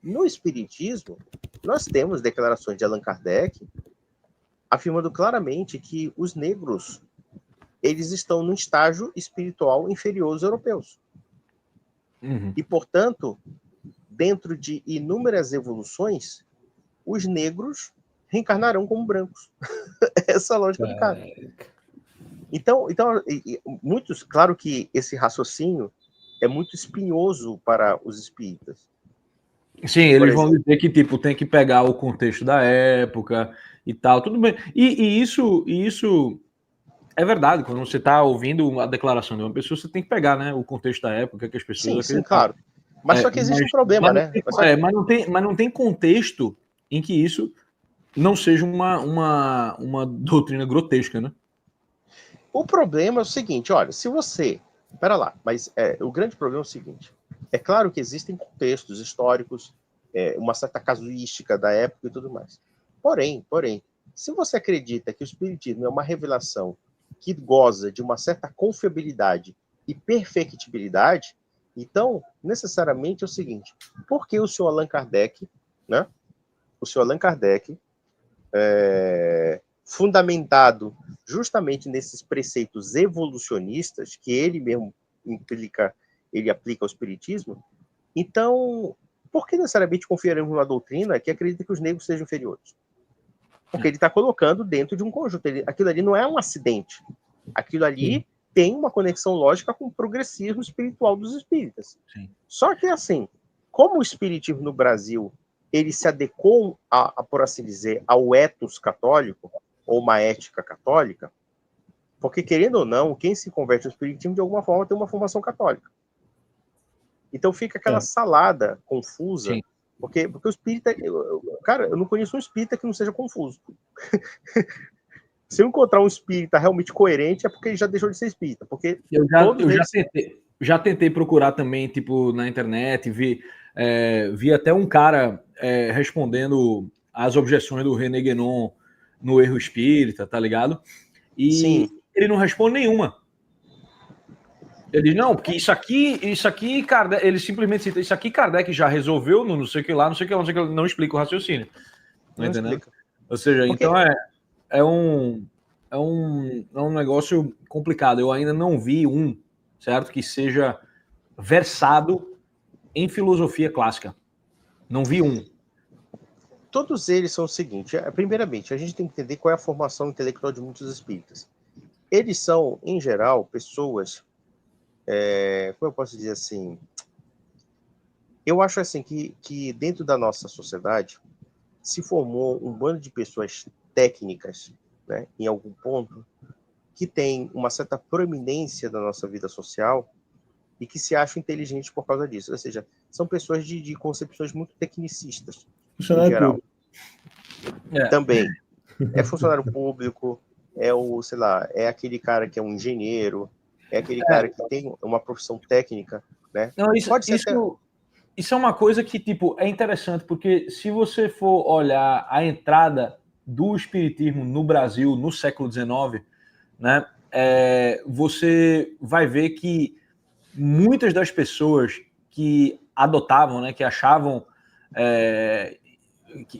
No Espiritismo, nós temos declarações de Allan Kardec afirmando claramente que os negros eles estão num estágio espiritual inferior aos europeus. E, portanto, dentro de inúmeras evoluções, os negros reencarnarão como brancos. Essa é a lógica do cara. Então, muitos, claro que esse raciocínio é muito espinhoso para os espíritas. Sim, eles vão dizer que tipo tem que pegar o contexto da época e tal, tudo bem. E isso é verdade. Quando você está ouvindo a declaração de uma pessoa, você tem que pegar, né, o contexto da época que as pessoas sim, claro. Mas só que existe um problema, né? Mas não tem contexto em que isso não seja uma doutrina grotesca, né? O problema é o seguinte, olha, se você... Pera lá, mas o grande problema é o seguinte. É claro que existem contextos históricos, uma certa casuística da época e tudo mais. Porém, se você acredita que o Espiritismo é uma revelação que goza de uma certa confiabilidade e perfectibilidade, então, necessariamente é o seguinte, por que o senhor Allan Kardec, né? O senhor Allan Kardec, fundamentado justamente nesses preceitos evolucionistas que ele mesmo ele aplica ao espiritismo, então, por que necessariamente confiaremos numa doutrina que acredita que os negros sejam inferiores? Porque ele está colocando dentro de um conjunto. Aquilo ali não é um acidente. Aquilo ali tem uma conexão lógica com o progressismo espiritual dos espíritas. Sim. Só que, assim, como o espiritismo no Brasil ele se adequou, por assim dizer, ao ethos católico, ou uma ética católica, porque, querendo ou não, quem se converte ao espiritismo, de alguma forma, tem uma formação católica. Então fica aquela salada confusa, Sim. porque o espírita... Cara, eu não conheço um espírita que não seja confuso. Se eu encontrar um espírita realmente coerente, é porque ele já deixou de ser espírita. Porque eu já tentei procurar também, tipo, na internet, vi até um cara respondendo as objeções do René Guénon no Erro Espírita, tá ligado? E Sim. ele não responde nenhuma. Ele diz, não, porque isso aqui, Kardec, ele simplesmente cita, isso aqui Kardec já resolveu no não sei o que lá, não sei o que lá, não explica o raciocínio. Não explica. Ou seja, porque... então é um negócio complicado. Eu ainda não vi certo, que seja versado em filosofia clássica. Não vi Todos eles são o seguinte, primeiramente, a gente tem que entender qual é a formação intelectual de muitos espíritas. Eles são, em geral, pessoas, como eu posso dizer assim, eu acho assim que dentro da nossa sociedade se formou um bando de pessoas técnicas, né, em algum ponto, que tem uma certa proeminência da nossa vida social e que se acham inteligentes por causa disso. Ou seja, são pessoas de concepções muito tecnicistas, em geral. Também. É funcionário público, sei lá, é aquele cara que é um engenheiro, é aquele cara que tem uma profissão técnica, né? Não, isso é uma coisa que, tipo, é interessante, porque se você for olhar a entrada do espiritismo no Brasil no século XIX, né, você vai ver que muitas das pessoas que adotavam, né, que achavam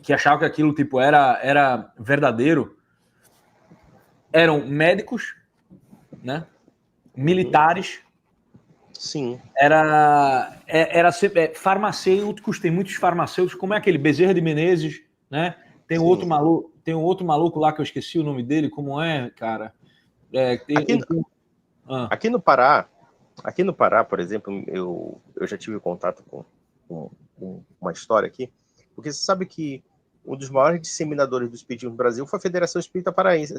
que achavam que aquilo tipo era verdadeiro, eram médicos, né, militares. Sim. Era farmacêuticos, tem muitos farmacêuticos, como é aquele Bezerra de Menezes, né? Tem um outro maluco lá que eu esqueci o nome dele, como é, cara? Aqui no Pará, por exemplo, eu já tive contato com uma história aqui, porque você sabe que um dos maiores disseminadores do espiritismo no Brasil foi a Federação Espírita Paraense,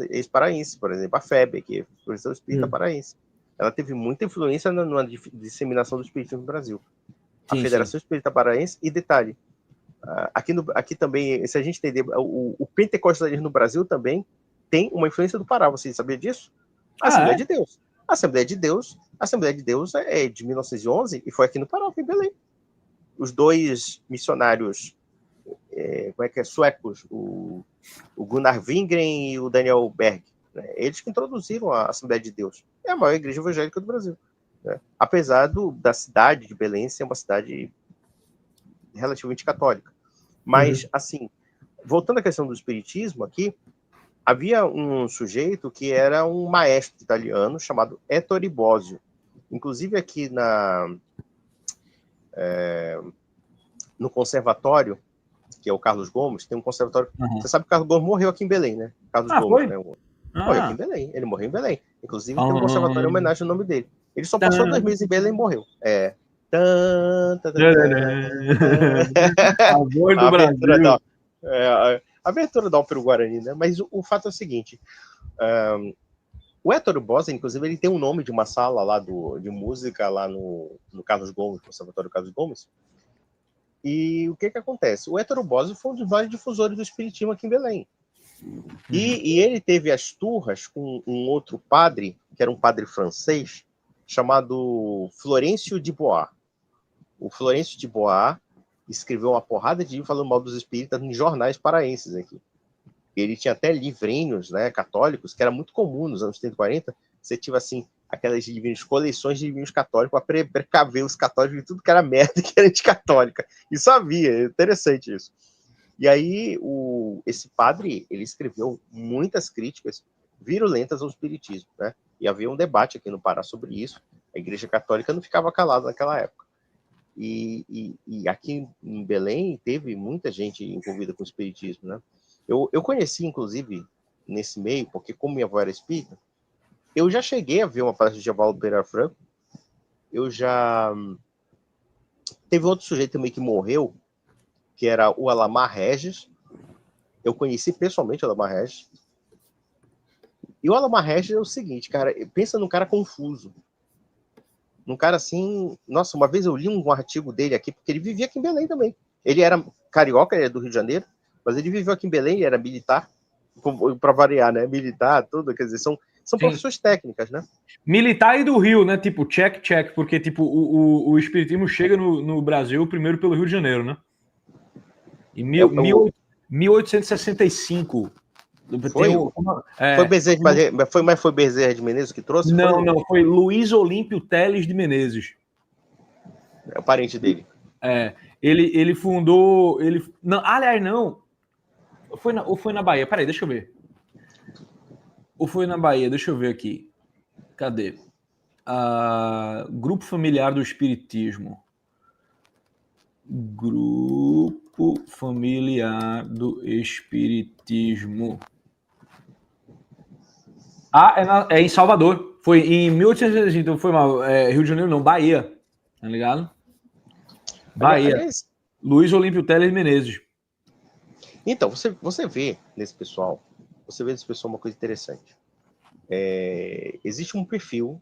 por exemplo, a FEB, que é a Federação Espírita Paraense. Ela teve muita influência na disseminação do espiritismo no Brasil. A Federação Espírita Paraense, e detalhe, aqui também, se a gente entender, o pentecostalismo no Brasil também tem uma influência do Pará, você sabia disso? A Assembleia de Deus. A Assembleia de Deus é de 1911 e foi aqui no Pará, foi em Belém. Os dois missionários suecos, o Gunnar Wingren e o Daniel Berg, né? Eles que introduziram a Assembleia de Deus. É a maior igreja evangélica do Brasil, né? Apesar da cidade de Belém ser uma cidade relativamente católica. Mas, assim, voltando à questão do espiritismo aqui, havia um sujeito que era um maestro italiano chamado Ettore Bosio. Inclusive aqui no conservatório, que é o Carlos Gomes, tem um conservatório... Você sabe que o Carlos Gomes morreu aqui em Belém, né? Carlos Gomes, foi? né? Morreu aqui em Belém. Ele morreu em Belém. Inclusive tem um conservatório em homenagem ao nome dele. Ele só passou 2 meses em Belém e morreu. A voz do Brasil. A abertura da Ópera Guarani, né? Mas o fato é o seguinte... o Ettore Bosio, inclusive, ele tem um nome de uma sala lá de música lá no Carlos Gomes, Conservatório Carlos Gomes. E o que acontece? O Ettore Bosio foi um dos vários difusores do espiritismo aqui em Belém. E ele teve as turras com um outro padre, que era um padre francês, chamado Florencio de Bois. O Florencio de Bois escreveu uma porrada de livros falando mal dos espíritas em jornais paraenses aqui. Ele tinha até livrinhos, né, católicos, que era muito comum nos anos 30 e 40. Você tinha, assim, aquelas livrinhos, coleções de livrinhos católicos para precaver os católicos de tudo que era merda, que era anticatólica. Isso havia, é interessante isso. E aí, esse padre, ele escreveu muitas críticas virulentas ao espiritismo, né? E havia um debate aqui no Pará sobre isso. A Igreja Católica não ficava calada naquela época. E aqui em Belém teve muita gente envolvida com o espiritismo, né? Eu conheci, inclusive, nesse meio, porque como minha avó era espírita, eu já cheguei a ver uma palestra de Divaldo Pereira Franco. Teve outro sujeito também que morreu, que era o Alamar Regis. Eu conheci pessoalmente o Alamar Regis. E o Alamar Regis é o seguinte, cara, pensa num cara confuso. Num cara assim... Nossa, uma vez eu li um artigo dele aqui, porque ele vivia aqui em Belém também. Ele era carioca, ele é do Rio de Janeiro, mas ele viveu aqui em Belém, ele era militar, para variar, né? Militar, tudo, quer dizer, são profissões técnicas, né? Militar e do Rio, né? Tipo, check, porque tipo, o espiritismo chega no Brasil primeiro pelo Rio de Janeiro, né? Em 1865. Foi Bezerra de Menezes que trouxe? Não, foi Luiz Olímpio Teles de Menezes. É o parente dele. Ele fundou... Não, aliás, não. Ou foi na Bahia? Peraí, deixa eu ver. Ou foi na Bahia? Deixa eu ver aqui. Cadê? Grupo Familiar do Espiritismo. Grupo Familiar do Espiritismo. É em Salvador. Foi em 1860, então foi mal. Rio de Janeiro não, Bahia. Tá ligado? Bahia. Aliás, Luiz Olímpio Teles Menezes. Então, você vê nesse pessoal uma coisa interessante. Existe um perfil,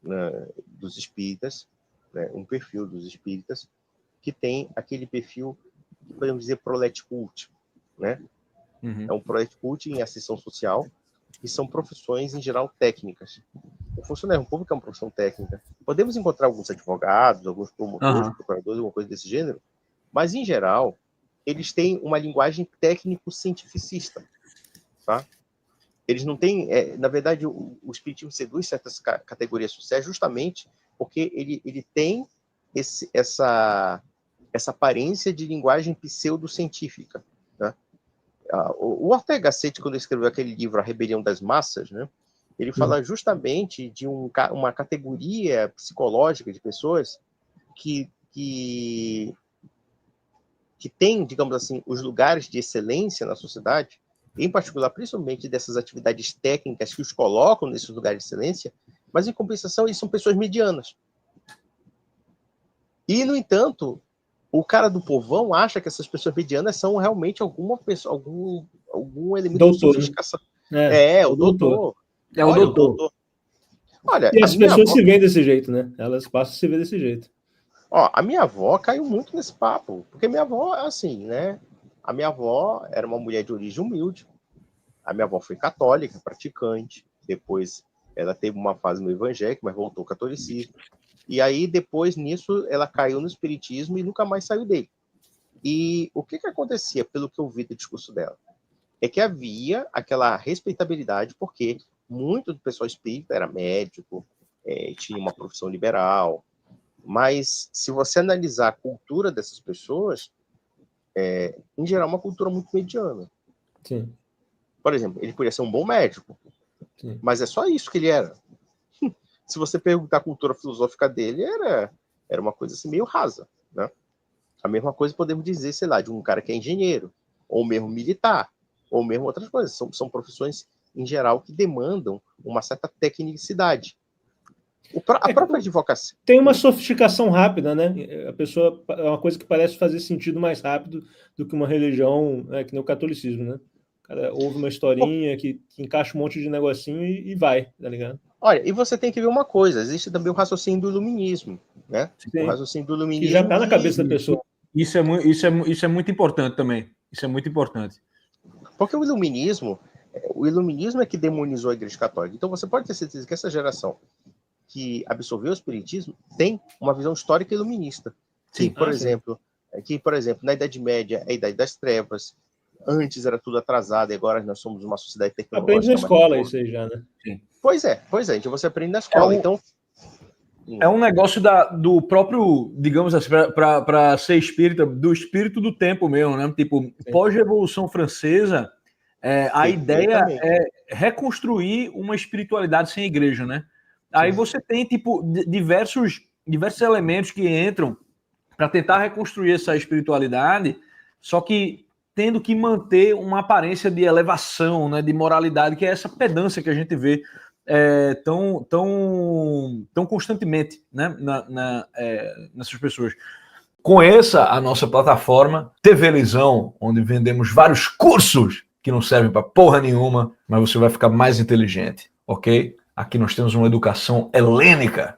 né, dos espíritas, né, que tem aquele perfil que podemos dizer prolet cult, né? É um prolet cult em assistência social, e são profissões, em geral, técnicas. O funcionário público é uma profissão técnica. Podemos encontrar alguns advogados, alguns promotores, procuradores, alguma coisa desse gênero, mas, em geral, eles têm uma linguagem técnico-cientificista, tá? Eles não têm... na verdade, o espiritismo seduz certas categorias sociais justamente porque ele tem essa aparência de linguagem pseudocientífica, né? O Ortega Gasset, quando escreveu aquele livro A Rebelião das Massas, né, ele fala justamente de uma categoria psicológica de pessoas que tem, digamos assim, os lugares de excelência na sociedade, em particular, principalmente dessas atividades técnicas que os colocam nesses lugares de excelência, mas, em compensação, eles são pessoas medianas. E, no entanto, o cara do povão acha que essas pessoas medianas são realmente algum elemento doutor, de sofisticação. Né? O doutor. O doutor. Olha, e as pessoas se veem desse jeito, né? Elas passam a se ver desse jeito. A minha avó caiu muito nesse papo, porque minha avó é assim, né? A minha avó era uma mulher de origem humilde. A minha avó foi católica, praticante. Depois ela teve uma fase no evangélico, mas voltou ao catolicismo. E aí, depois nisso, ela caiu no espiritismo e nunca mais saiu dele. E o que acontecia, pelo que eu vi do discurso dela? É que havia aquela respeitabilidade, porque muito do pessoal espírita era médico, tinha uma profissão liberal, Mas se você analisar a cultura dessas pessoas, em geral, é uma cultura muito mediana. Sim. Por exemplo, ele podia ser um bom médico, Sim. mas é só isso que ele era. Se você perguntar a cultura filosófica dele, era uma coisa assim meio rasa, né? A mesma coisa podemos dizer, sei lá, de um cara que é engenheiro, ou mesmo militar, ou mesmo outras coisas. São profissões, em geral, que demandam uma certa tecnicidade. A própria advocacia... Tem uma sofisticação rápida, né? A pessoa é uma coisa que parece fazer sentido mais rápido do que uma religião, que nem o catolicismo, né? O cara ouve uma historinha que encaixa um monte de negocinho e vai, tá ligado? Olha, e você tem que ver uma coisa, existe também o raciocínio do iluminismo, né? Sim. O raciocínio do iluminismo... Que já está na cabeça da pessoa. Isso é muito importante também. Isso é muito importante. Porque o iluminismo é que demonizou a Igreja Católica. Então você pode ter certeza que essa geração que absorveu o espiritismo tem uma visão histórica iluminista. Que, por exemplo, na Idade Média é a Idade das Trevas, antes era tudo atrasado, e agora nós somos uma sociedade tecnológica. Aprende na escola isso aí já, né? Sim. Pois é, então você aprende na escola. Então, é um negócio do próprio, digamos assim, para ser espírita, do espírito do tempo mesmo, né? Tipo, pós-Revolução Francesa, a ideia é reconstruir uma espiritualidade sem igreja, né? Aí você tem, tipo, diversos elementos que entram para tentar reconstruir essa espiritualidade, só que tendo que manter uma aparência de elevação, né, de moralidade, que é essa pedância que a gente vê tão constantemente, né, nessas pessoas. Conheça a nossa plataforma TV Lisão, onde vendemos vários cursos que não servem para porra nenhuma, mas você vai ficar mais inteligente, ok? Aqui nós temos uma educação helênica